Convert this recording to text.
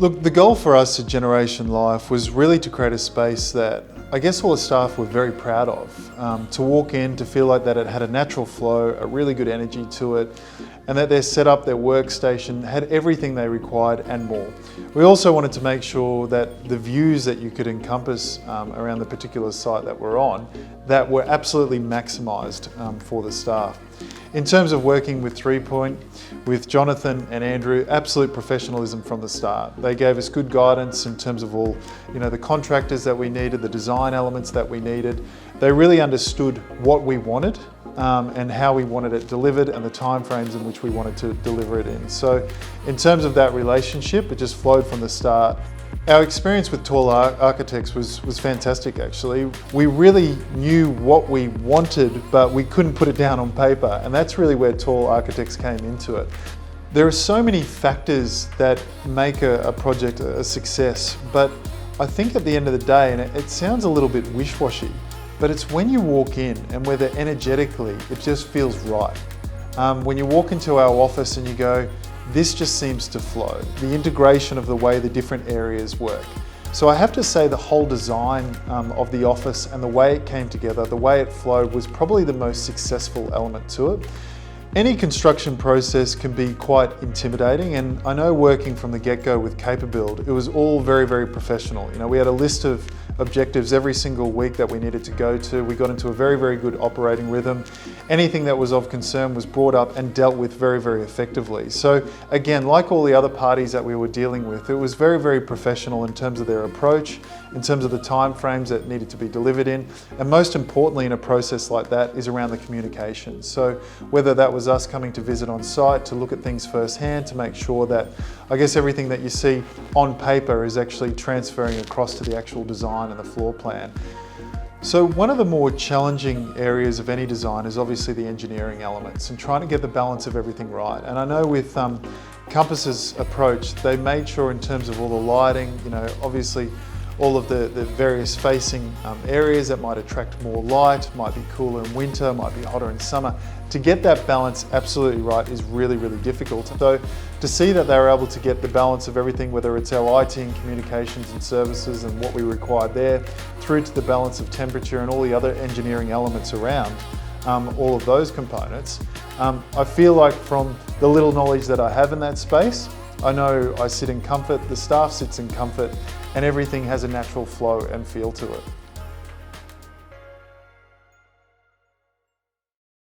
Look, the goal for us at Generation Life was really to create a space that I guess all the staff were very proud of. To walk in, to feel like that it had a natural flow, a really good energy to it, and that their setup, their workstation had everything they required and more. We also wanted to make sure that the views that you could encompass around the particular site that we're on, that were absolutely maximised for the staff. In terms of working with 3Point, with Jonathan and Andrew, absolute professionalism from the start. They gave us good guidance in terms of all, the contractors that we needed, the design elements that we needed. They really understood what we wanted and how we wanted it delivered and the timeframes in which we wanted to deliver it in. So in terms of that relationship, it just flowed from the start. Our experience with Tall Architects was fantastic actually. We really knew what we wanted, but we couldn't put it down on paper, and that's really where Tall Architects came into it. There are so many factors that make a project a success, but I think at the end of the day, and it sounds a little bit wish-washy, but it's when you walk in and whether energetically it just feels right. When you walk into our office and you go, this just seems to flow, the integration of the way the different areas work. So I have to say the whole design of the office and the way it came together, the way it flowed was probably the most successful element to it. Any construction process can be quite intimidating, and I know working from the get-go with Capabuild, it was all very, very professional. We had a list of objectives every single week that we needed to go to. We got into a very, very good operating rhythm. Anything that was of concern was brought up and dealt with very, very effectively. So again, like all the other parties that we were dealing with, it was very, very professional in terms of their approach, in terms of the time frames that needed to be delivered in, and most importantly in a process like that is around the communication. So whether that was us coming to visit on site to look at things firsthand, to make sure that I guess everything that you see on paper is actually transferring across to the actual design and the floor plan. So one of the more challenging areas of any design is obviously the engineering elements and trying to get the balance of everything right. And I know with Compass's approach, they made sure in terms of all the lighting, obviously all of the various facing areas that might attract more light, might be cooler in winter, might be hotter in summer. To get that balance absolutely right is really, really difficult. So to see that they were able to get the balance of everything, whether it's our IT and communications and services and what we required there, through to the balance of temperature and all the other engineering elements around all of those components, I feel like from the little knowledge that I have in that space, I know I sit in comfort, the staff sits in comfort, and everything has a natural flow and feel to it.